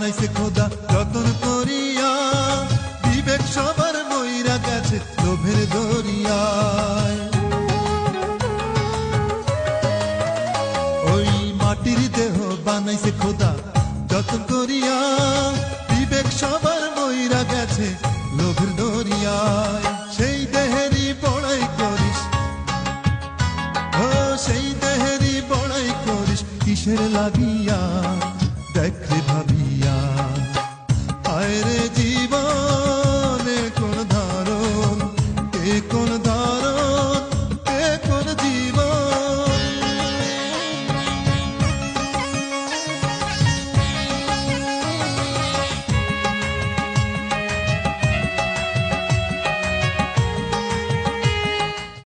বানাইছে খোদা যতন করিয়া, বিবেক সবার মইরা গেছে লোভের দরিয়ায়। ওই মাটির দেহ বানাইছে খোদা যতন করিয়া, বিবেক সবার মইরা গেছে লোভের দরিয়ায়। সেই দেহেরই বড়াই করিস, ও সেই দেহেরই বড়াই করিস কিসের লাগিয়া।